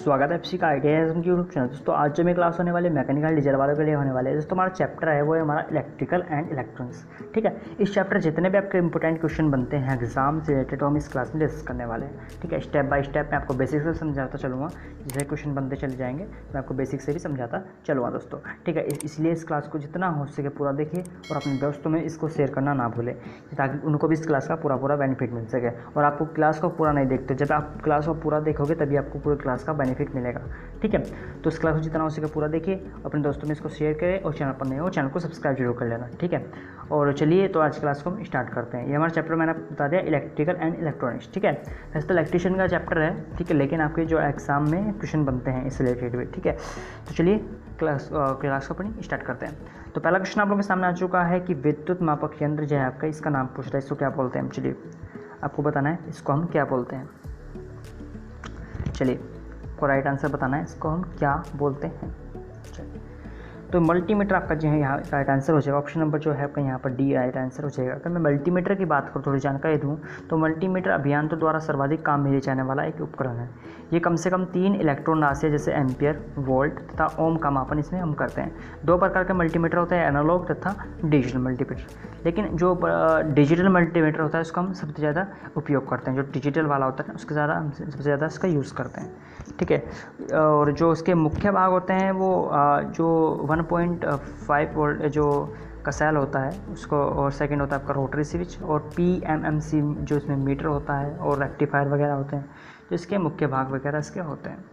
स्वागत है आपसी का आइडियाज़ की यूट्यूब चैनल। दोस्तों आज जो मेरी क्लास होने वाली है मैकेनिकल डीजल वालों के लिए होने वाले है। दोस्तों हमारा चैप्टर है वो है हमारा इलेक्ट्रिकल एंड इलेक्ट्रॉनिक्स। ठीक है, इस चैप्टर जितने भी आपके इंपॉर्टेंट क्वेश्चन बनते हैं एग्जाम से रिलेटेड तो हम इस क्लास में डिस्कस करने वाले हैं। ठीक है, स्टेप बाय स्टेप मैं आपको बेसिक से समझाता चलूँगा, जैसे क्वेश्चन बनते चले जाएंगे मैं आपको बेसिक से भी समझाता चलूँगा दोस्तों। ठीक है, इसलिए इस क्लास को जितना हो सके पूरा देखिए और अपने दोस्तों में इसको शेयर करना ना भूलें ताकि उनको भी इस क्लास का पूरा बेनिफिट मिल सके। और आपको क्लास को पूरा नहीं देखते, जब आप क्लास को पूरा देखोगे तभी आपको पूरी क्लास का बेनिफिट मिलेगा। ठीक है, तो इस क्लास को जितना हो सके पूरा देखिए, अपने दोस्तों में इसको शेयर करें और चैनल पर नए हो चैनल को सब्सक्राइब जरूर कर लेना। ठीक है, और चलिए तो आज क्लास को हम स्टार्ट करते हैं। ये हमारा चैप्टर मैंने बता दिया इलेक्ट्रिकल एंड इलेक्ट्रॉनिक्स। ठीक है, वैसे तो इलेक्ट्रिशियन का चैप्टर है, ठीक है, लेकिन आपके जो एग्जाम में क्वेश्चन बनते हैं इस रिलेटेड भी। ठीक है, तो चलिए क्लास को अपनी स्टार्ट करते हैं। तो पहला क्वेश्चन आप लोगों के सामने आ चुका है कि विद्युत मापक यंत्र जो है आपका, इसका नाम पूछ रहा है, इसको क्या बोलते हैं। चलिए आपको बताना है इसको हम क्या बोलते हैं। चलिए को राइट आंसर बताना है, इसको हम क्या बोलते हैं। तो मल्टीमीटर आपका जो है यहाँ राइट आंसर हो जाएगा। ऑप्शन नंबर जो है आपका यहाँ पर डी राइट आंसर हो जाएगा। अगर मैं मल्टीमीटर की बात करूँ, थोड़ी जानकारी दूँ तो मल्टीमीटर अभियंत्रों द्वारा सर्वाधिक काम में लिए जाने वाला एक उपकरण है। ये कम से कम 3 इलेक्ट्रॉन राशि जैसे एम्पियर, वोल्ट तथा ओम का मापन इसमें हम करते हैं। 2 प्रकार के मल्टीमीटर होते हैं, एनालॉग तथा डिजिटल मल्टीमीटर। लेकिन जो डिजिटल मल्टीमीटर होता है उसका हम सबसे ज़्यादा उपयोग करते हैं। जो डिजिटल वाला होता है उसके ज़्यादा हम सबसे ज़्यादा इसका यूज़ करते हैं। ठीक है, और जो उसके मुख्य भाग होते हैं वो जो 1.5 वोल्ट जो का सेल होता है उसको, और सेकंड होता है आपका रोटरी स्विच, और PMMC जो इसमें मीटर होता है, और रेक्टिफायर वगैरह होते हैं, तो इसके मुख्य भाग वगैरह इसके होते हैं।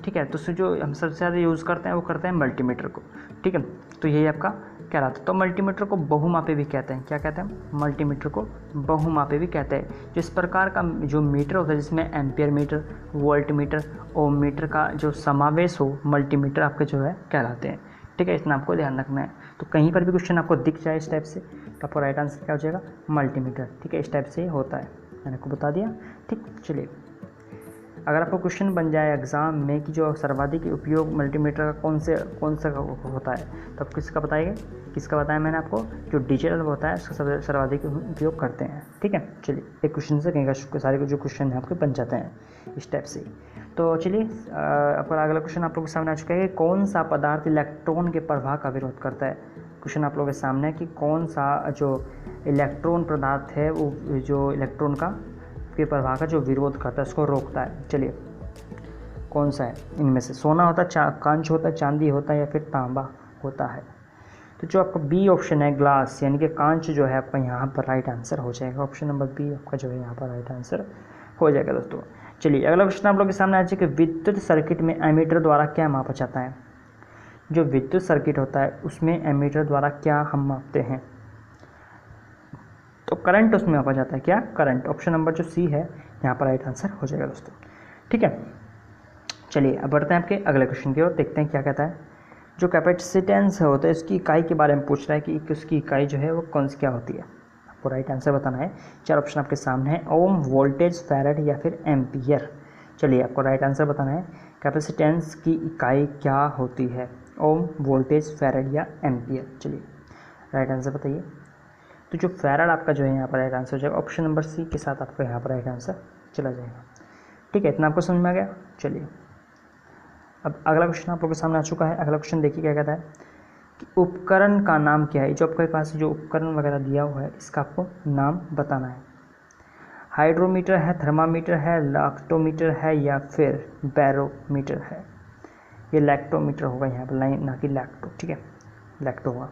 ठीक है, तो जो हम सबसे ज़्यादा यूज़ करते हैं वो करते हैं मल्टीमीटर को। ठीक है, तो यही आपका कहलाता है। तो मल्टीमीटर को बहुमापी भी कहते हैं। क्या कहते हैं? मल्टीमीटर को बहुमापी भी कहते हैं। जो इस प्रकार का जो मीटर होता है जिसमें एम्पियर मीटर, वोल्ट मीटर, ओम मीटर का जो समावेश हो, मल्टीमीटर आपके जो है कहलाते हैं। ठीक है, इतना आपको ध्यान रखना है। तो कहीं पर भी क्वेश्चन आपको दिख जाए इस टाइप से तो आपको राइट आंसर क्या हो जाएगा? मल्टीमीटर। ठीक है, इस टाइप से होता है, मैंने आपको बता दिया। ठीक, चलिए अगर आपको क्वेश्चन बन जाए एग्जाम में कि जो सर्वाधिक उपयोग मल्टीमीटर का कौन सा होता है, तो आप किसका बताएंगे? किसका बताया मैंने आपको? जो डिजिटल होता है उसका सर्वाधिक उपयोग करते हैं। ठीक है, चलिए एक क्वेश्चन से कहीं का सारे जो क्वेश्चन है आपके बन जाते हैं इस टाइप से। तो चलिए आपका अगला क्वेश्चन आप लोगों के सामने आ चुका है कि कौन सा पदार्थ इलेक्ट्रॉन के प्रवाह का विरोध करता है। क्वेश्चन आप लोगों के सामने है कि कौन सा जो इलेक्ट्रॉन पदार्थ है वो जो इलेक्ट्रॉन का के प्रवाह का जो विरोध करता है, उसको रोकता है। चलिए कौन सा है इनमें से? सोना होता है, कांच होता है, चांदी होता है, या फिर तांबा होता है? तो जो आपका बी ऑप्शन है ग्लास यानी कि कांच जो है आपका यहाँ पर राइट आंसर हो जाएगा। ऑप्शन नंबर बी आपका जो है यहाँ पर राइट आंसर हो जाएगा दोस्तों। चलिए अगला क्वेश्चन आप लोग के सामने आ जाए कि विद्युत सर्किट में एमीटर द्वारा क्या मापा जाता है। जो विद्युत सर्किट होता है उसमें एमीटर द्वारा क्या हम मापते हैं? तो करंट उसमें मापा जाता है। क्या? करंट। ऑप्शन नंबर जो सी है यहाँ पर राइट आंसर हो जाएगा दोस्तों। ठीक है, चलिए अब बढ़ते हैं आपके अगले क्वेश्चन की ओर, देखते हैं क्या कहता है। जो कैपेसिटेंस होता है उसकी इकाई के बारे में पूछ रहा है कि उसकी इकाई जो है वो कौन सी क्या होती है। आपको राइट आंसर बताना है। 4 ऑप्शन आपके सामने है, ओम, वोल्टेज, फैराड या फिर एम्पियर। चलिए आपको राइट आंसर बताना है कैपेसिटेंस की इकाई क्या होती है, ओम, वोल्टेज, फैराड या एम्पियर। चलिए राइट आंसर बताइए। तो जो फैराड आपका जो है यहाँ पर राइट आंसर हो जाएगा। ऑप्शन नंबर सी के साथ आपको यहाँ पर राइट आंसर चला जाएगा। ठीक है, इतना आपको समझ में आ गया। चलिए अब अगला क्वेश्चन आप लोगों के सामने आ चुका है। अगला क्वेश्चन देखिए क्या कहता है कि उपकरण का नाम क्या है। जो आपके पास जो उपकरण वगैरह दिया हुआ है इसका आपको नाम बताना है। हाइड्रोमीटर है, थर्मामीटर है, लैक्टोमीटर है या फिर बैरोमीटर है। ये लैक्टोमीटर होगा यहाँ पर, ना कि लैक्टो। ठीक है, लैक्टो होगा।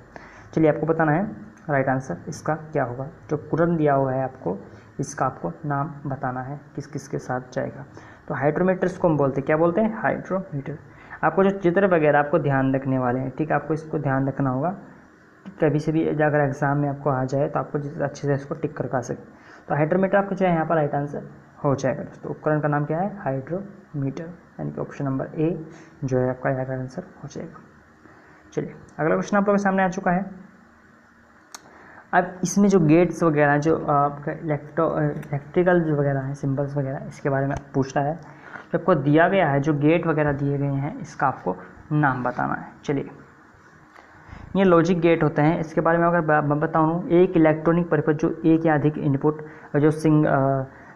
चलिए आपको बताना है राइट आंसर इसका क्या होगा। जो उपकरण दिया हुआ है आपको इसका आपको नाम बताना है, किस किस के साथ जाएगा। तो हाइड्रोमीटर इसको हम बोलते हैं, क्या बोलते हैं? हाइड्रोमीटर। आपको जो चित्र वगैरह आपको ध्यान रखने वाले हैं, ठीक है, आपको इसको ध्यान रखना होगा। कभी से भी अगर एग्जाम में आपको आ जाए तो आपको अच्छे से इसको टिक कर सके। तो हाइड्रोमीटर आपको जो है यहाँ पर राइट आंसर हो जाएगा दोस्तों। उपकरण का नाम क्या है? हाइड्रोमीटर, यानी कि ऑप्शन नंबर ए जो है आपका राइट आंसर हो जाएगा। चलिए अगला क्वेश्चन आप लोगों के सामने आ चुका है। अब इसमें जो गेट्स वगैरह जो आपका इलेक्ट्रिकल वगैरह हैं, सिंबल्स वगैरह, इसके बारे में पूछ रहा है। जो आपको दिया गया है, जो गेट वगैरह दिए गए हैं इसका आपको नाम बताना है। चलिए ये लॉजिक गेट होते हैं। इसके बारे में अगर मैं बताऊँ, एक इलेक्ट्रॉनिक परिपथ जो एक या अधिक इनपुट जो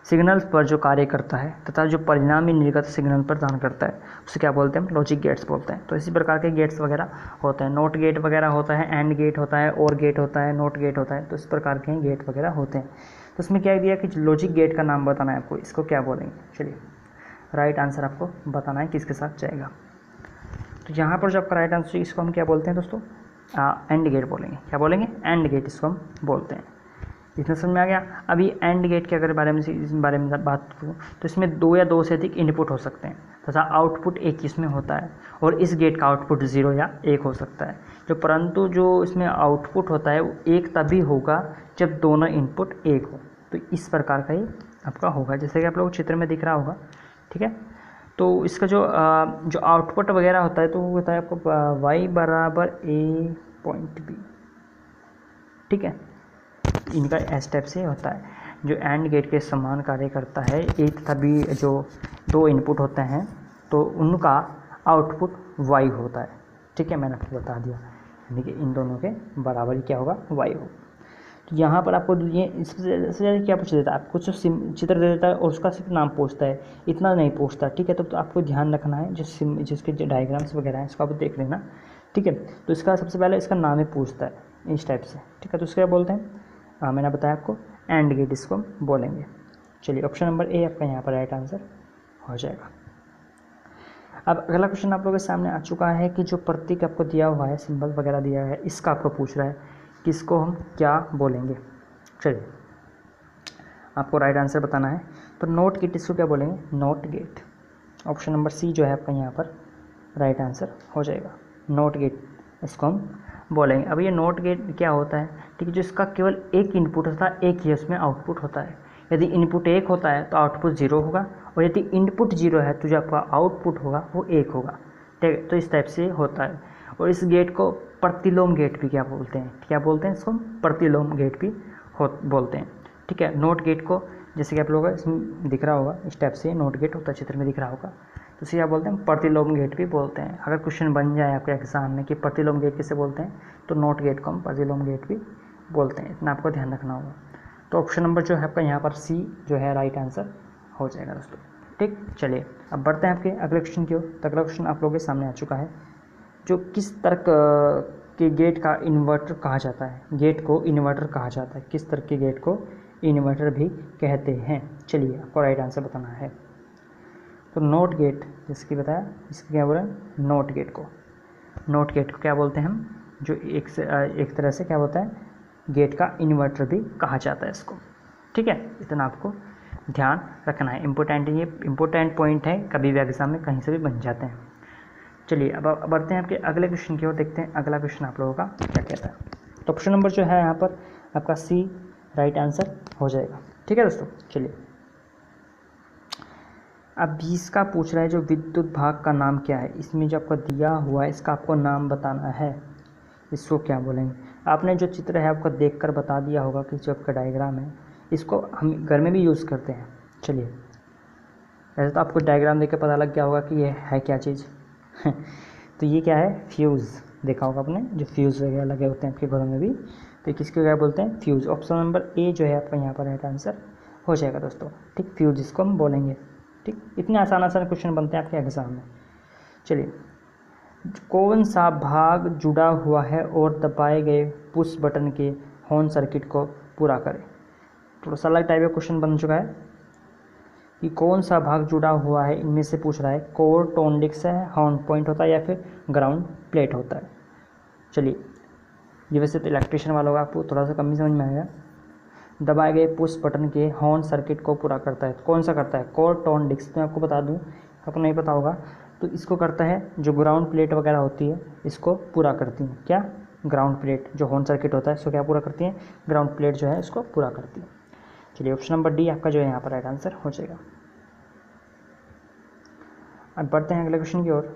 सिग्नल्स पर जो कार्य करता है तथा जो परिणामी निर्गत सिग्नल प्रदान करता है उसे क्या बोलते हैं, लॉजिक गेट्स बोलते हैं। तो इसी प्रकार के गेट्स वगैरह होते हैं, नोट गेट वगैरह होता है, एंड गेट होता है, और गेट होता है, नोट गेट होता है। तो इस प्रकार के गेट वगैरह होते हैं। तो इसमें क्या दिया कि लॉजिक गेट का नाम बताना है आपको, इसको क्या बोलेंगे। चलिए राइट आंसर आपको बताना है किसके साथ जाएगा। तो यहाँ पर जो आपका राइट आंसर इसको हम क्या बोलते हैं दोस्तों, एंड गेट बोलेंगे। क्या बोलेंगे, एंड गेट इसको हम बोलते हैं। इतना समझ में आ गया। अभी एंड गेट के अगर इस बारे में बात करूँ तो इसमें 2 या 2 से अधिक इनपुट हो सकते हैं तथा आउटपुट एक इसमें होता है, और इस गेट का आउटपुट 0 या 1 हो सकता है। परंतु जो इसमें आउटपुट होता है वो एक तभी होगा जब दोनों इनपुट 1 हो। तो इस प्रकार का ही आपका होगा, जैसे कि आप लोग चित्र में दिख रहा होगा। ठीक है, तो इसका जो आउटपुट वगैरह होता है तो वो होता है आपको y बराबर a पॉइंट b। ठीक है, इनका इस टाइप से होता है। जो एंड गेट के समान कार्य करता है, एक तथा बी जो 2 इनपुट होते हैं तो उनका आउटपुट y होता है। ठीक है, मैंने आपको बता दिया, यानी कि इन दोनों के बराबर क्या होगा, y होगा। तो यहाँ पर आपको ये इससे ज़्यादा क्या पूछ देता है, आपको जो चित्र दे देता है और उसका सिर्फ नाम पूछता है, इतना नहीं पूछता। ठीक है, तो आपको ध्यान रखना है जिसके जो डायग्राम्स वगैरह हैं इसको आप देख लेना। ठीक है, तो इसका सबसे पहले इसका नाम ही पूछता है इस टाइप से। ठीक है, तो उसको क्या बोलते हैं, मैंने बताया आपको एंड गेट इसको बोलेंगे। चलिए ऑप्शन नंबर ए आपका यहाँ पर राइट आंसर हो जाएगा। अब अगला क्वेश्चन आप लोगों के सामने आ चुका है कि जो प्रतीक आपको दिया हुआ है, सिंबल वगैरह दिया है, इसका आपको पूछ रहा है कि इसको हम क्या बोलेंगे। चलिए आपको राइट आंसर बताना है। तो नोट गेट इसको क्या बोलेंगे, note gate. Option number C जो है आपका यहाँ पर राइट आंसर हो जाएगा, नोट गेट इसको हम बोलेंगे। अब ये नोट गेट क्या होता है, ठीक है, जो इसका केवल एक इनपुट होता है, एक ही उसमें आउटपुट होता है। यदि इनपुट 1 होता है तो आउटपुट 0 होगा, और यदि इनपुट 0 है तो जो आपका आउटपुट होगा वो 1 होगा। ठीक है, तो इस टाइप से होता है। और इस गेट को प्रतिलोम गेट भी क्या बोलते हैं, क्या बोलते हैं इसको, प्रतिलोम गेट भी बोलते हैं। ठीक है, नोट गेट को जैसे कि आप लोगों को इसमें दिख रहा होगा, इस टाइप से नोट गेट होता है, चित्र में दिख रहा होगा, तो इसे क्या बोलते हैं, प्रतिलोम गेट भी बोलते हैं। अगर क्वेश्चन बन जाए आपके एग्जाम में कि प्रतिलोम गेट किसे बोलते हैं, तो नोट गेट को हम प्रतिलोम गेट भी बोलते हैं, इतना आपको ध्यान रखना होगा। तो ऑप्शन नंबर जो है आपका यहाँ पर सी जो है राइट आंसर हो जाएगा दोस्तों। ठीक, चलिए अब बढ़ते हैं आपके अगले क्वेश्चन की ओर। तो अगला क्वेश्चन आप लोगों के सामने आ चुका है, जो किस तर्क के गेट का इन्वर्टर कहा जाता है। गेट को इन्वर्टर कहा जाता है, किस तरह के गेट को इन्वर्टर भी कहते हैं। चलिए आपको राइट आंसर बताना है। तो नोट गेट जैसे कि बताया, इसको क्या बोल रहे हैं, नोट गेट को क्या बोलते हैं हम, जो एक तरह से क्या होता है, गेट का इन्वर्टर भी कहा जाता है इसको। ठीक है, इतना आपको ध्यान रखना है, ये इम्पोर्टेंट पॉइंट है, कभी भी एग्जाम में कहीं से भी बन जाते हैं। चलिए अब बढ़ते हैं आपके अगले क्वेश्चन की ओर, देखते हैं अगला क्वेश्चन आप लोगों का क्या कहता है। तो ऑप्शन नंबर जो है यहाँ पर आपका सी राइट आंसर हो जाएगा। ठीक है दोस्तों, चलिए अब 20 का पूछ रहा है, जो विद्युत भाग का नाम क्या है। इसमें जो आपको दिया हुआ है इसका आपको नाम बताना है, इसको क्या बोलेंगे। आपने जो चित्र है आपको देखकर बता दिया होगा कि जो आपका डायग्राम है, इसको हम घर में भी यूज़ करते हैं। चलिए वैसे तो आपको डायग्राम देख के पता लग गया होगा कि ये है क्या चीज़ तो ये क्या है, फ्यूज़। देखा होगा आपने, जो फ्यूज़ वगैरह लगे होते हैं आपके घरों में भी, तो किसको क्या बोलते हैं, फ्यूज़। ऑप्शन नंबर ए जो है आपका यहाँ पर राइट आंसर हो जाएगा दोस्तों। ठीक, फ्यूज़ इसको हम बोलेंगे। ठीक, इतने आसान क्वेश्चन बनते हैं आपके एग्जाम में। चलिए, कौन सा भाग जुड़ा हुआ है और दबाए गए पुश बटन के हॉर्न सर्किट को पूरा करे। थोड़ा सा अलग टाइप का क्वेश्चन बन चुका है कि कौन सा भाग जुड़ा हुआ है, इनमें से पूछ रहा है। कोर टोन डिस्क है, हॉर्न पॉइंट होता है, या फिर ग्राउंड प्लेट होता है। चलिए, ये वैसे तो इलेक्ट्रिशियन वाला होगा, आपको थोड़ा सा कम ही समझ में आएगा। दबाए गए पुश बटन के हॉर्न सर्किट को पूरा करता है, कौन सा करता है, कोर टोन डिस्क। मैं आपको बता दूं, आपको नहीं पता होगा तो इसको करता है जो ग्राउंड प्लेट वगैरह होती है, इसको पूरा करती हैं। क्या, ग्राउंड प्लेट जो हॉर्न सर्किट होता है इसको क्या पूरा करती है, ग्राउंड प्लेट जो है इसको पूरा करती है। चलिए ऑप्शन नंबर डी आपका जो है यहाँ पर राइट आंसर हो जाएगा। अब बढ़ते हैं अगले क्वेश्चन की ओर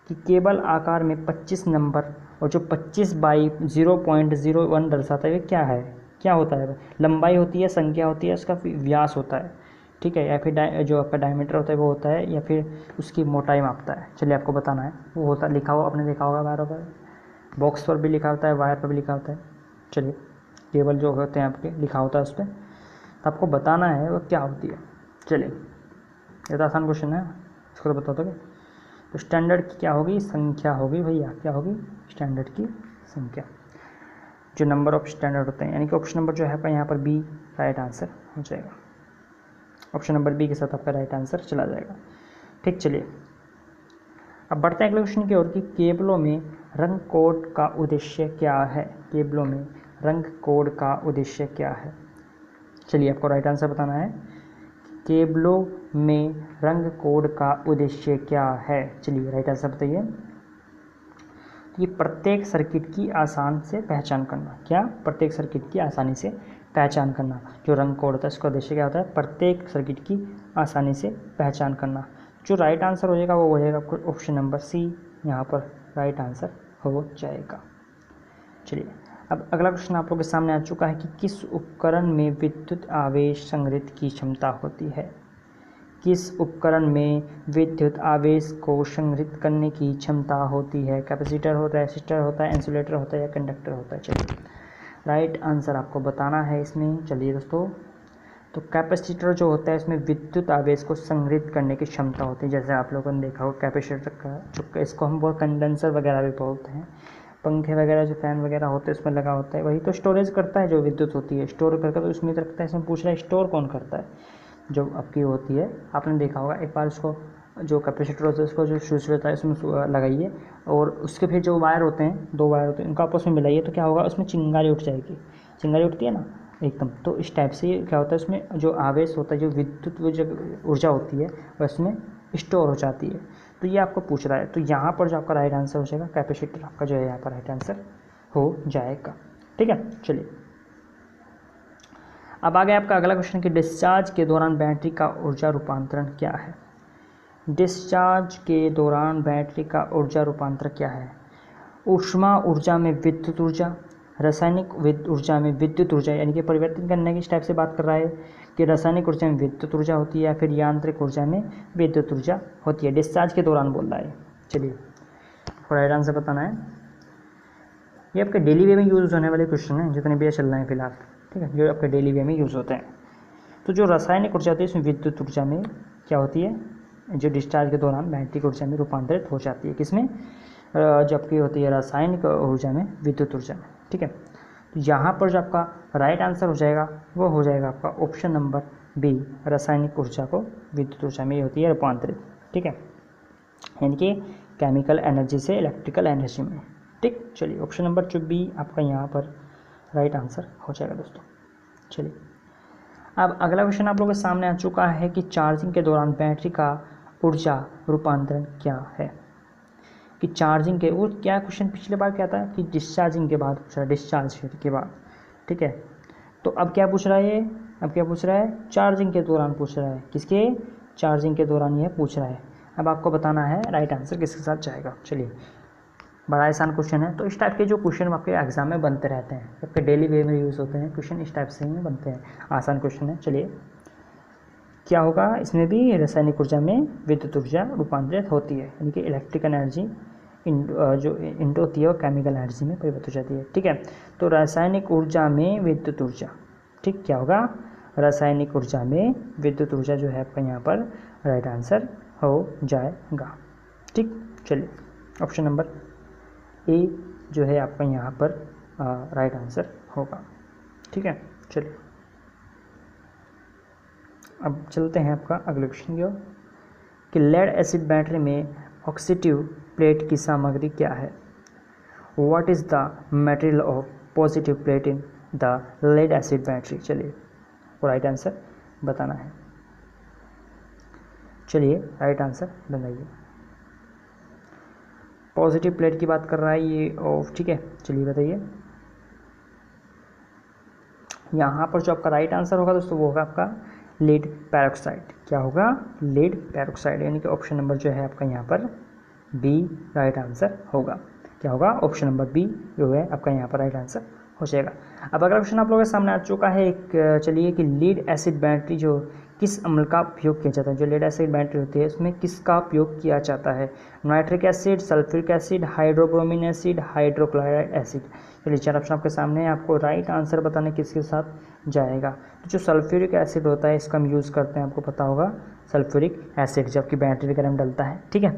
कि केबल आकार में 25 नंबर और जो 25 बाई 0.01 दर्शाता है, क्या है, क्या होता है। लंबाई होती है, संख्या होती है, उसका व्यास होता है। ठीक है, या फिर जो आपका डायमीटर होता है वो होता है, या फिर उसकी मोटाई मापता है। चलिए आपको बताना है, वो होता है, लिखा हुआ आपने देखा होगा वायर पर, बॉक्स पर भी लिखा होता है, वायर पर भी लिखा होता है। चलिए केबल जो होते हैं आपके लिखा होता है उस पर, तो आपको बताना है वो क्या होती है। चलिए ये तो आसान क्वेश्चन है, इसको तो बता दोगे। तो स्टैंडर्ड की क्या होगी, संख्या होगी भैया, क्या होगी, स्टैंडर्ड की संख्या, जो नंबर ऑफ स्टैंडर्ड होते हैं। यानी कि ऑप्शन नंबर जो है आपका यहाँ पर बी राइट आंसर हो जाएगा। ऑप्शन नंबर बी के साथ आपका राइट आंसर चला जाएगा। ठीक, चलिए अब बढ़ते हैं अगले क्वेश्चन की ओर कि केबलों में रंग कोड का उद्देश्य क्या है। केबलों में रंग कोड का उद्देश्य क्या है। चलिए आपको राइट आंसर बताना है, केबलों में रंग कोड का उद्देश्य क्या है। चलिए राइट आंसर बताइए। ये प्रत्येक सर्किट की आसान से पहचान करना। क्या, प्रत्येक सर्किट की आसानी से पहचान करना। जो रंग कोड होता है इसका उद्देश्य क्या होता है, प्रत्येक सर्किट की आसानी से पहचान करना। जो राइट आंसर हो जाएगा वो हो जाएगा आपको ऑप्शन नंबर सी, यहाँ पर राइट आंसर हो जाएगा। चलिए अब अगला क्वेश्चन आप लोगों के सामने आ चुका है कि किस उपकरण में विद्युत आवेश संग्रहित की क्षमता होती है। किस उपकरण में विद्युत आवेश को संग्रहित करने की क्षमता होती है। कैपेसिटर होता है, रेसिस्टर होता है, इंसुलेटर होता है या कंडक्टर होता है। चलिए राइट आंसर आपको बताना है इसमें। चलिए दोस्तों, तो कैपेसिटर जो होता है इसमें विद्युत आवेश को संग्रहित करने की क्षमता होती है। जैसे आप लोगों ने देखा हो कैपेसिटर का जो इसको हम बहुत कंडेंसर वगैरह भी बोलते हैं, पंखे वगैरह जो फैन वगैरह होते हैं उसमें लगा होता है, वही तो स्टोरेज करता है, जो विद्युत होती है स्टोर करके तो उसमें रखता है। इसमें पूछ रहा है स्टोर कौन करता है, जो आपकी होती है। आपने देखा होगा एक बार उसको, जो कैपेसिटर होता है उसको जो स्विच रहता है उसमें लगाइए और उसके फिर जो वायर होते हैं, दो वायर होते हैं, उनको आपस में मिलाइए तो क्या होगा, उसमें चिंगारी उठ जाएगी। चिंगारी उठती है ना एकदम, तो इस टाइप से क्या होता है, उसमें जो आवेश होता है, जो विद्युत वो जो ऊर्जा होती है वह इसमें स्टोर हो जाती है। तो ये आपको पूछ रहा है, तो यहाँ पर जो आपका राइट आंसर हो जाएगा कैपेसिटर आपका जो है यहाँ पर राइट आंसर हो जाएगा। ठीक है, चलिए अब आ गया आपका अगला क्वेश्चन कि डिस्चार्ज के दौरान बैटरी का ऊर्जा रूपांतरण क्या है। डिस्चार्ज के दौरान बैटरी का ऊर्जा रूपांतरण क्या है। ऊष्मा ऊर्जा में विद्युत ऊर्जा, रासायनिक ऊर्जा में विद्युत ऊर्जा, यानी कि परिवर्तन करने की इस टाइप से बात कर रहा है कि रासायनिक ऊर्जा में विद्युत ऊर्जा होती है या फिर यांत्रिक ऊर्जा में विद्युत ऊर्जा होती है। डिस्चार्ज के दौरान बोल रहा है। चलिए राइट आंसर बताना है। ये आपके डेली वे में यूज़ होने वाले क्वेश्चन हैं जितने भी चल रहे हैं फिलहाल। ठीक है, जो आपके डेली वे में यूज़ होते हैं। तो जो रासायनिक ऊर्जा होती है इसमें विद्युत ऊर्जा में क्या होती है, जो डिस्चार्ज के दौरान बैटरी ऊर्जा में रूपांतरित हो जाती है। किसमें, जबकि होती है रासायनिक ऊर्जा में, विद्युत ऊर्जा में। ठीक है, तो यहाँ पर जो आपका राइट आंसर हो जाएगा वो हो जाएगा आपका ऑप्शन नंबर बी, रासायनिक ऊर्जा को विद्युत ऊर्जा में होती है रूपांतरित। ठीक है, यानी कि केमिकल एनर्जी से इलेक्ट्रिकल एनर्जी में। ठीक, चलिए ऑप्शन नंबर जो बी आपका यहाँ पर राइट आंसर हो जाएगा दोस्तों। चलिए अब अगला क्वेश्चन आप लोगों के सामने आ चुका है कि चार्जिंग के दौरान बैटरी का ऊर्जा रूपांतरण क्या है। कि चार्जिंग के, वो क्या क्वेश्चन पिछले बार क्या था कि डिस्चार्जिंग के बाद पूछ रहा है, डिस्चार्ज के बाद। ठीक है, तो अब क्या पूछ रहा है, अब क्या पूछ रहा है, चार्जिंग के दौरान पूछ रहा है। किसके, चार्जिंग के दौरान यह पूछ रहा है। अब आपको बताना है राइट आंसर किसके साथ जाएगा। चलिए बड़ा आसान क्वेश्चन है। तो इस टाइप के जो क्वेश्चन आपके एग्जाम में बनते रहते हैं, आपके डेली वे में यूज़ होते हैं क्वेश्चन, इस टाइप से ही बनते हैं, आसान क्वेश्चन है। चलिए क्या होगा, इसमें भी रासायनिक ऊर्जा में विद्युत ऊर्जा रूपांतरित होती है, यानी कि इलेक्ट्रिक एनर्जी जो इंटो होती है वो केमिकल एनर्जी में परिवर्तित हो जाती है। ठीक है, तो रासायनिक ऊर्जा में विद्युत ऊर्जा, ठीक क्या होगा, रासायनिक ऊर्जा में विद्युत ऊर्जा जो है आपका यहाँ पर राइट आंसर हो जाएगा। ठीक, चलिए ऑप्शन नंबर ए जो है आपका यहाँ पर राइट आंसर होगा। ठीक है, चलिए अब चलते हैं आपका अगले क्वेश्चन की ओर कि लेड एसिड बैटरी में ऑक्सीटिव प्लेट की सामग्री क्या है। What is the material of positive plate in the lead acid battery. चलिए राइट आंसर बताना है। चलिए राइट आंसर बताइए। पॉजिटिव प्लेट की बात कर रहा है ये ऑफ। ठीक है, चलिए बताइए। यहाँ पर जो आपका राइट आंसर होगा दोस्तों वो होगा आपका लीड पेरोक्साइड। क्या होगा, लीड पेरोक्साइड, यानी कि ऑप्शन नंबर जो है आपका यहाँ पर बी राइट आंसर होगा। क्या होगा, ऑप्शन नंबर बी जो है आपका यहाँ पर राइट आंसर हो जाएगा। अब अगला क्वेश्चन आप लोगों के सामने आ चुका है एक, चलिए कि लीड एसिड बैटरी जो किस अम्ल का उपयोग किया जाता है? जो लेड एसिड बैटरी होती है उसमें किसका उपयोग किया जाता है? Nitric acid, sulphuric acid, hydrobromine acid, hydrochloride acid. चलिए 4 ऑप्शन आपके सामने है, आपको राइट आंसर बताने किसके साथ जाएगा। तो जो सल्फ्यूरिक एसिड होता है इसका हम यूज़ करते हैं, आपको पता होगा सल्फ्यूरिक एसिड, जबकि बैटरी वगैरह में डलता है। ठीक है,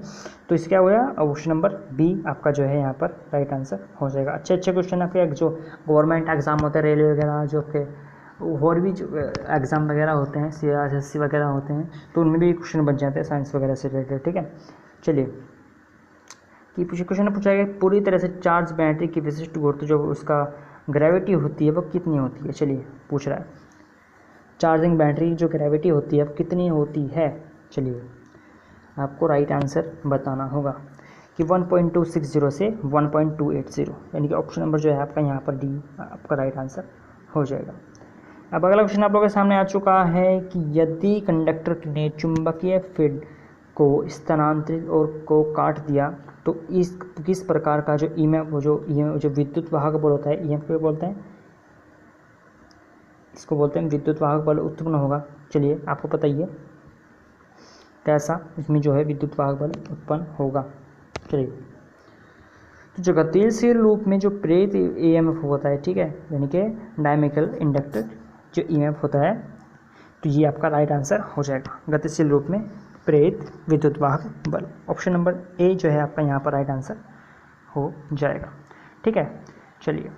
तो इसका क्या हुआ? ऑप्शन नंबर बी आपका जो है यहाँ पर राइट आंसर हो जाएगा। अच्छे अच्छे क्वेश्चन है फिर जो गवर्नमेंट एग्जाम होते हैं, रेलवे वगैरह, जो आपके और भी जो एग्ज़ाम वगैरह होते हैं, CSSC वगैरह होते हैं, तो उनमें भी क्वेश्चन बन जाते हैं साइंस वगैरह से रिलेटेड। ठीक है, चलिए कि क्वेश्चन पूछा गया पूरी तरह से चार्ज बैटरी की विशिष्ट गुरुत्व जो उसका ग्रेविटी होती है वो कितनी होती है? चलिए पूछ रहा है चार्जिंग बैटरी जो ग्रेविटी होती है वो कितनी होती है? चलिए आपको राइट आंसर बताना होगा कि 1.260 से 1.280, यानी कि ऑप्शन नंबर जो है आपका यहाँ पर डी आपका राइट आंसर हो जाएगा। अब अगला क्वेश्चन आप लोगों के सामने आ चुका है कि यदि कंडक्टर ने चुंबकीय फील्ड को स्थानांतरित और को काट दिया तो इस किस प्रकार का जो ईएमएफ जो विद्युत वाहक बल होता है, ईएमएफ बोलते हैं, इसको बोलते हैं विद्युत वाहक बल उत्पन्न होगा। चलिए आपको पता ही है कैसा इसमें जो है विद्युत वाहक बल उत्पन्न होगा। चलिए तो जो गतिशील रूप में जो प्रेरित ईएमएफ होता है, ठीक है, यानी कि डायमेकल इंडक्टर जो ईएमएफ होता है, तो ये आपका राइट आंसर हो जाएगा। गतिशील रूप में प्रेरित विद्युत वाहक बल, ऑप्शन नंबर ए जो है आपका यहाँ पर राइट आंसर हो जाएगा। ठीक है, चलिए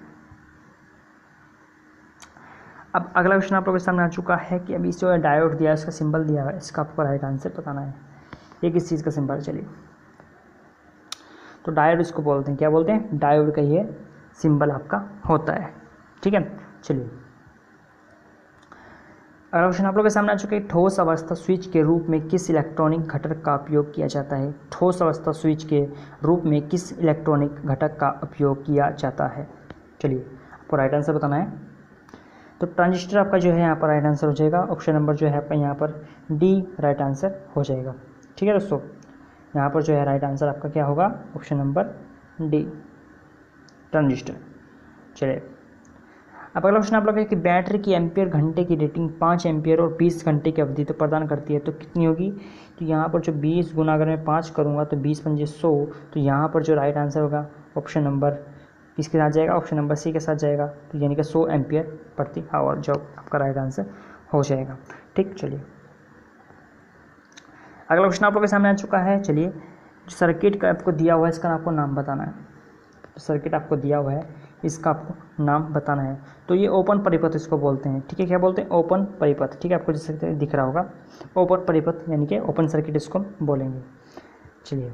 अब अगला क्वेश्चन आप लोगों के सामने आ चुका है कि अभी जो डायोड दिया है उसका सिंबल दिया है, इसका आपको राइट आंसर बताना है। ये किस चीज़ का सिंबल? चलिए तो डायोड इसको बोलते हैं, क्या बोलते हैं? डायोड का ये सिंबल आपका होता है। ठीक है, चलिए अगला क्वेश्चन आप लोगों के सामने आ चुका है ठोस अवस्था स्विच के रूप में किस इलेक्ट्रॉनिक घटक का उपयोग किया जाता है? ठोस अवस्था स्विच के रूप में किस इलेक्ट्रॉनिक घटक का उपयोग किया जाता है? चलिए आपको राइट आंसर बताना है। तो ट्रांजिस्टर आपका जो है यहाँ पर राइट आंसर हो जाएगा। ऑप्शन नंबर जो है आपका यहाँ पर डी राइट आंसर हो जाएगा। ठीक है दोस्तों, यहाँ पर जो है राइट आंसर आपका क्या होगा? Option number D transistor. चलिए अब अगला क्वेश्चन आप लोग है कि बैटरी की एम्पियर घंटे की रेटिंग 5 एम्पियर और 20 घंटे की अवधि तो प्रदान करती है, तो कितनी होगी? तो यहाँ पर जो 20 गुना अगर मैं 5 करूँगा तो 20 पंजे 100, तो यहाँ पर जो राइट आंसर होगा ऑप्शन नंबर किसके साथ जाएगा? ऑप्शन नंबर सी के साथ जाएगा, तो यानी कि 100 एम्पियर प्रति आवर जो आपका राइट आंसर हो जाएगा। ठीक, चलिए अगला क्वेश्चन आप लोग के सामने आ चुका है। चलिए जो सर्किट का आपको दिया हुआ है इसका आपको नाम बताना है। तो सर्किट आपको दिया हुआ है इसका आपको नाम बताना है। तो ये ओपन परिपथ इसको बोलते हैं। ठीक है, क्या बोलते हैं? ओपन परिपथ। ठीक है, आपको जैसे दिख रहा होगा ओपन परिपथ, यानी कि ओपन सर्किट इसको बोलेंगे। चलिए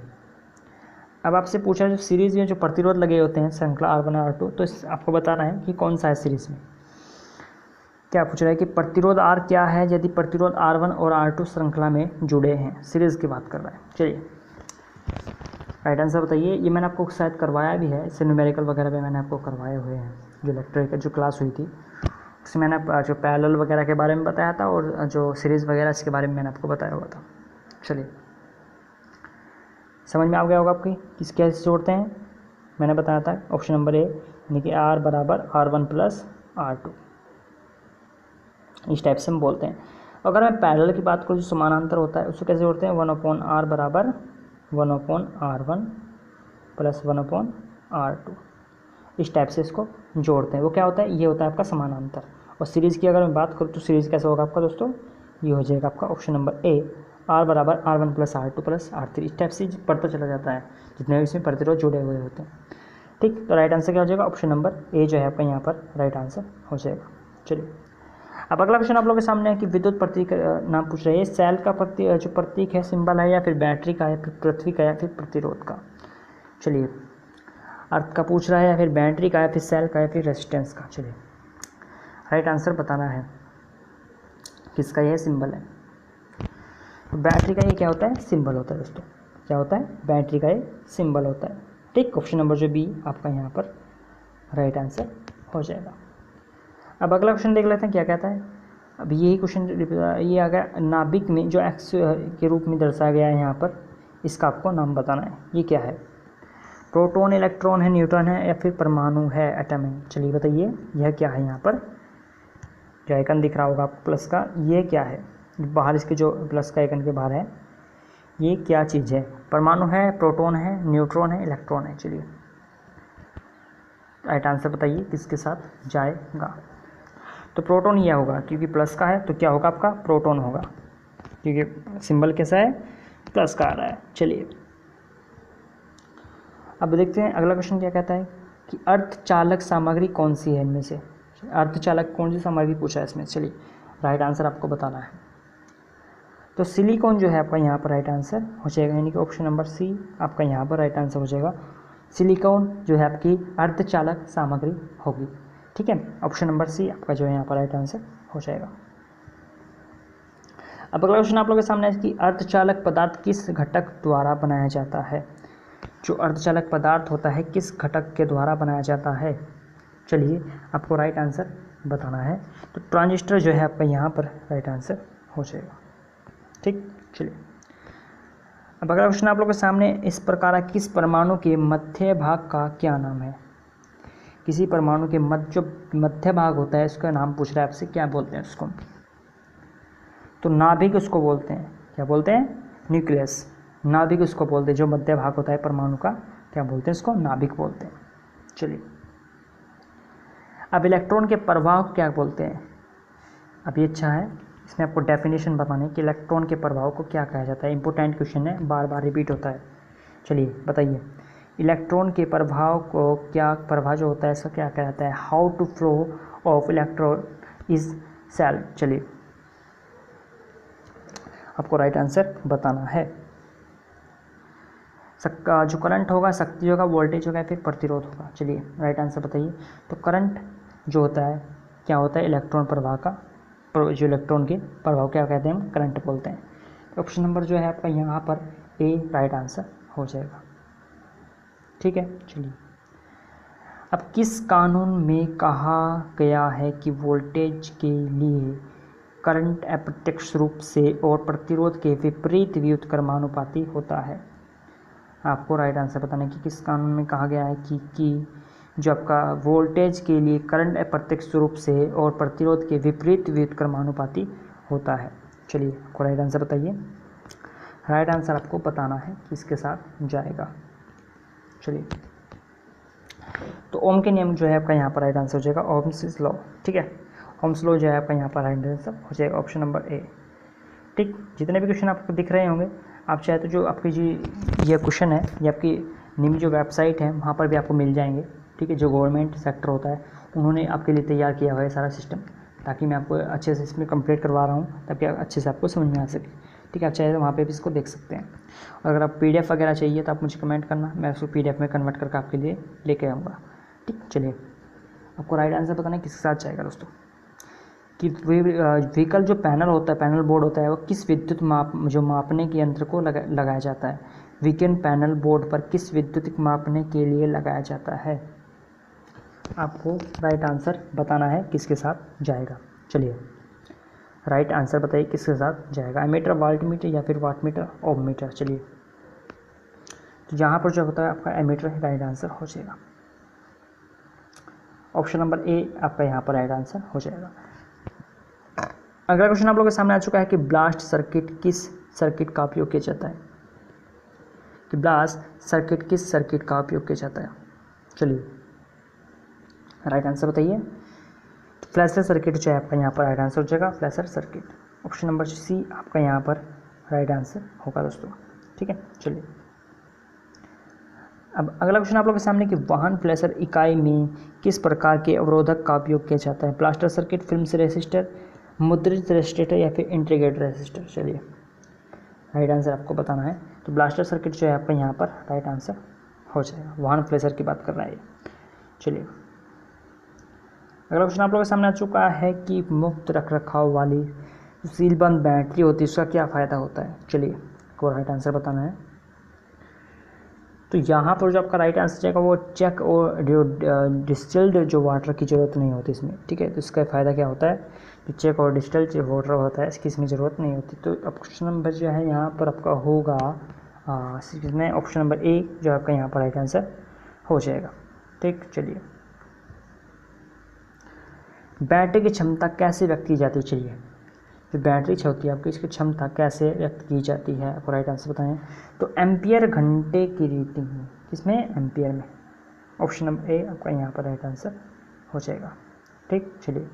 अब आपसे पूछा जो सीरीज़ में जो प्रतिरोध लगे होते हैं श्रृंखला R1 और R2, तो आपको बताना है कि कौन सा है सीरीज़ में। क्या पूछ रहा है कि प्रतिरोध R क्या है यदि प्रतिरोध R1 और R2 श्रृंखला में जुड़े हैं? सीरीज़ की बात कर रहा है। चलिए राइट आंसर बताइए। ये मैंने आपको शायद करवाया भी है, इससे न्यूमेरिकल वगैरह भी मैंने आपको करवाए हुए हैं। जो इलेक्ट्रिक जो क्लास हुई थी उसमें मैंने जो पैरेलल वगैरह के बारे में बताया था और जो सीरीज़ वगैरह इसके बारे में मैंने आपको बताया हुआ था। चलिए समझ में आ गया होगा आपकी किस कैसे जोड़ते हैं? मैंने बताया था ऑप्शन नंबर ए, यानी कि R बराबर R1 प्लस R2, इस टाइप से हम बोलते हैं। अगर मैं पैरेलल की बात करूँ जो समानांतर होता है उसको कैसे जोड़ते हैं? 1/R बराबर 1/R1 प्लस 1/R2, इस टाइप से इसको जोड़ते हैं। वो क्या होता है? ये होता है आपका समानांतर। और सीरीज़ की अगर मैं बात करूँ तो सीरीज़ कैसे होगा आपका दोस्तों? ये हो जाएगा आपका ऑप्शन नंबर ए, R बराबर R1 plus R2 plus R3, इस टाइप से बढ़ता चला जाता है जितने भी इसमें प्रतिरोध जुड़े हुए होते हैं। ठीक, तो राइट आंसर क्या हो जाएगा? ऑप्शन नंबर ए जो है आपका यहाँ पर राइट आंसर हो जाएगा। चलिए अब अगला क्वेश्चन आप लोगों के सामने है कि विद्युत प्रतीक नाम पूछ रहे हैं। सेल का जो प्रतीक है सिंबल है, या फिर बैटरी का, या फिर पृथ्वी का, या फिर प्रतिरोध का? चलिए अर्थ का पूछ रहा है, या फिर बैटरी का, या फिर सेल का, या फिर रेजिस्टेंस का? चलिए राइट आंसर बताना है किसका यह सिंबल है। तो बैटरी का ये क्या होता है? सिंबल होता है दोस्तों। क्या होता है? बैटरी का ये सिंबल होता है। ठीक, ऑप्शन नंबर जो बी आपका यहाँ पर राइट आंसर हो जाएगा। अब अगला क्वेश्चन देख लेते हैं क्या कहता है। अब यही क्वेश्चन ये आ गया नाभिक में जो एक्स के रूप में दर्शाया गया है यहाँ पर, इसका आपको नाम बताना है। ये क्या है? प्रोटॉन, इलेक्ट्रॉन है, न्यूट्रॉन है, या फिर परमाणु है, एटम है? चलिए बताइए यह क्या है? यहाँ पर जो आइकन दिख रहा होगा आपको प्लस का, ये क्या है? बाहर इसके जो प्लस का आइकन के बाहर है, ये क्या चीज़ है? परमाणु है, प्रोटॉन है, न्यूट्रॉन है, इलेक्ट्रॉन है। चलिए राइट आंसर बताइए किसके साथ जाएगा। तो प्रोटॉन यह होगा, क्योंकि प्लस का है तो क्या होगा आपका? प्रोटॉन होगा, क्योंकि सिंबल कैसा है? प्लस का आ रहा है। चलिए अब देखते हैं अगला क्वेश्चन क्या कहता है कि अर्धचालक सामग्री कौन सी है इनमें से? अर्धचालक कौन सी सामग्री पूछा है इसमें। चलिए राइट आंसर आपको बताना है। तो सिलिकॉन जो है आपका यहाँ पर राइट आंसर हो जाएगा, यानी कि ऑप्शन नंबर सी आपका यहाँ पर राइट आंसर हो जाएगा। सिलिकॉन जो है आपकी अर्धचालक सामग्री होगी। ठीक है, ऑप्शन नंबर सी आपका जो है यहाँ पर राइट आंसर हो जाएगा। अब अगला क्वेश्चन आप लोगों के सामने है कि अर्धचालक पदार्थ किस घटक द्वारा बनाया जाता है? जो अर्धचालक पदार्थ होता है किस घटक के द्वारा बनाया जाता है? चलिए आपको राइट आंसर बताना है। तो ट्रांजिस्टर जो है आपका यहाँ पर राइट आंसर हो जाएगा। ठीक, चलिए अब अगला क्वेश्चन आप लोगों के सामने इस प्रकार किस परमाणु के मध्य भाग का क्या नाम है? किसी परमाणु के जो मध्य भाग होता है उसका नाम पूछ रहा है आपसे, क्या बोलते हैं उसको? तो नाभिक उसको बोलते हैं। क्या बोलते हैं? न्यूक्लियस। नाभिक उसको बोलते हैं, जो मध्य भाग होता है परमाणु का क्या बोलते हैं? इसको नाभिक बोलते हैं। चलिए अब इलेक्ट्रॉन के प्रभाव क्या बोलते हैं? अब ये अच्छा है, इसमें आपको डेफिनेशन बताने कि इलेक्ट्रॉन के प्रभाव को क्या कहा जाता है। इंपॉर्टेंट क्वेश्चन है, बार बार रिपीट होता है। चलिए बताइए इलेक्ट्रॉन के प्रभाव को क्या, प्रभाव जो होता है इसका क्या कहा जाता है? How to flow of electron is cell. चलिए आपको राइट आंसर बताना है। जो करंट होगा, शक्ति होगा, वोल्टेज होगा, फिर प्रतिरोध होगा। चलिए राइट आंसर बताइए। तो करंट जो होता है क्या होता है? इलेक्ट्रॉन प्रवाह का, जो इलेक्ट्रॉन के प्रभाव क्या कहते हैं? हम करंट बोलते हैं। तो ऑप्शन नंबर जो है आपका यहाँ पर ए राइट आंसर हो जाएगा। ठीक है, चलिए अब किस कानून में कहा गया है कि वोल्टेज के लिए करंट अप्रत्यक्ष रूप से और प्रतिरोध के विपरीत व्युत्क्रमानुपाती होता है? आपको राइट आंसर बताना है कि किस कानून में कहा गया है कि जो आपका वोल्टेज के लिए करंट अप्रत्यक्ष रूप से और प्रतिरोध के विपरीत व्युत्क्रमानुपाती होता है। चलिए आपको राइट आंसर बताइए। राइट आंसर आपको बताना है किसके साथ जाएगा। चलिए तो ओम के नियम जो है आपका यहाँ पर राइट आंसर हो जाएगा, ओम्स लॉ। ठीक है, ओम्स लॉ जो है आपका यहाँ पर राइट आंसर हो जाएगा, ऑप्शन नंबर ए। ठीक, जितने भी क्वेश्चन आपको दिख रहे होंगे, आप चाहे तो जो आपकी जी ये क्वेश्चन है ये आपकी निम्न जो वेबसाइट है वहाँ पर भी आपको मिल जाएंगे। ठीक है, जो गवर्नमेंट सेक्टर होता है उन्होंने आपके लिए तैयार किया हुआ है सारा सिस्टम, ताकि मैं आपको अच्छे से इसमें कंप्लीट करवा रहा हूँ ताकि अच्छे से आपको समझ में आ सके। ठीक है, आप चाहे तो वहाँ पे भी इसको देख सकते हैं। और अगर आप PDF वगैरह चाहिए तो आप मुझे कमेंट करना, मैं उसको PDF में कन्वर्ट करके आपके लिए लेके आऊँगा। ठीक, चलिए आपको राइट आंसर बताना है किसके साथ जाएगा दोस्तों। कि व्हीकल जो पैनल होता है, पैनल बोर्ड होता है, वो किस विद्युत मापने के यंत्र को लगाया जाता है? वीकेंड पैनल बोर्ड पर किस विद्युत मापने के लिए लगाया जाता है? आपको राइट आंसर बताना है किसके साथ जाएगा। चलिए राइट आंसर बताइए किसके साथ जाएगा, एमीटर, वाल्ट मीटर या फिर वाट मीटर, ओम मीटर। चलिए तो यहाँ पर जो होता है आपका एमीटर राइट आंसर हो जाएगा, ऑप्शन नंबर ए आपका यहाँ पर राइट आंसर हो जाएगा। अगला क्वेश्चन आप लोगों के सामने आ चुका है कि ब्लास्ट सर्किट किस सर्किट का उपयोग किया जाता है? कि ब्लास्ट सर्किट किस सर्किट का उपयोग किया जाता है? चलिए राइट आंसर बताइए। फ्लैशर सर्किट जो है आपका यहाँ पर राइट आंसर हो जाएगा, flasher circuit, option number C आपका यहाँ पर राइट आंसर होगा दोस्तों। ठीक है, चलिए अब अगला क्वेश्चन आप लोगों के सामने कि वाहन फ्लैशर इकाई में किस प्रकार के अवरोधक का उपयोग किया जाता है? प्लास्टर सर्किट, फिल्म रेसिस्टर, मुद्रित रेसिस्टर या फिर इंटीग्रेटेड रेसिस्टर। चलिए राइट आंसर आपको बताना है। तो ब्लास्टर सर्किट जो है आपका यहाँ पर राइट आंसर हो जाएगा, वाहन फ्लैशर की बात कर रहा है। चलिए अगला क्वेश्चन आप लोगों के सामने आ चुका है कि मुक्त रख रखाव वाली सीलबंद बैटरी होती है उसका क्या फ़ायदा होता है? चलिए आपको राइट आंसर बताना है। तो यहाँ पर जो आपका राइट आंसर जाएगा वो चेक और डिस्टिल्ड जो वाटर की ज़रूरत नहीं होती इसमें। ठीक है, तो इसका फ़ायदा क्या होता है? तो चेक और डिस्टिल्ड जो वाटर होता है इसकी इसमें ज़रूरत नहीं होती। तो अब क्वेश्चन नंबर जो है यहाँ पर आपका होगा इसमें ऑप्शन नंबर ए जो आपका यहाँ पर राइट आंसर हो जाएगा। ठीक, चलिए बैटरी की क्षमता कैसे व्यक्त की जाती है? चलिए जो बैटरी होती है आपकी, इसकी क्षमता कैसे व्यक्त की जाती है, आपको राइट आंसर बताएं। तो एम्पियर घंटे की रीडिंग है, किसमें, एम्पियर में। ऑप्शन नंबर ए आपका यहाँ पर राइट आंसर हो जाएगा। ठीक, चलिए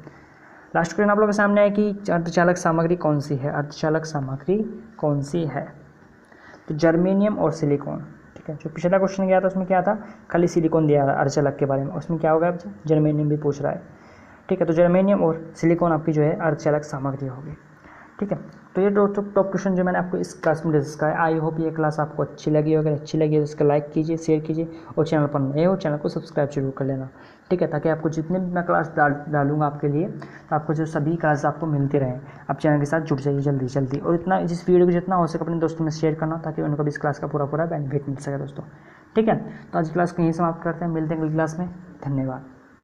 लास्ट क्वेश्चन आप लोगों के सामने है कि अर्धचालक सामग्री कौन सी है, अर्धचालक सामग्री कौन सी है। तो जर्मेनियम और सिलिकॉन। ठीक है, जो पिछला क्वेश्चन गया था उसमें क्या था, खाली सिलिकॉन दिया था अर्धचालक के बारे में, उसमें क्या होगा, जर्मेनियम भी पूछ रहा है। ठीक है, तो जर्मेनियम और सिलिकॉन आपकी जो है अर्धचालक सामग्री होगी। ठीक है, तो ये टॉप क्वेश्चन जो मैंने आपको इस क्लास में डिस्कस किया है। आई होप ये क्लास आपको अच्छी लगी हो, अगर अच्छी लगी तो इसका लाइक कीजिए, शेयर कीजिए, और चैनल पर नए हो चैनल को सब्सक्राइब जरूर कर लेना। ठीक है, ताकि आपको जितने भी मैं क्लास डालूंगा आपके लिए, तो आपको जो सभी क्लास आपको मिलते रहें। आप चैनल के साथ जुड़ जाइए जल्दी जल्दी, और इतना इस वीडियो को जितना हो सके अपने दोस्तों में शेयर करना, ताकि उनको भी इस क्लास का पूरा बेनिफिट मिल सके दोस्तों। ठीक है, तो आज क्लास को यहीं समाप्त करते हैं, मिलते हैं अगली क्लास में। धन्यवाद।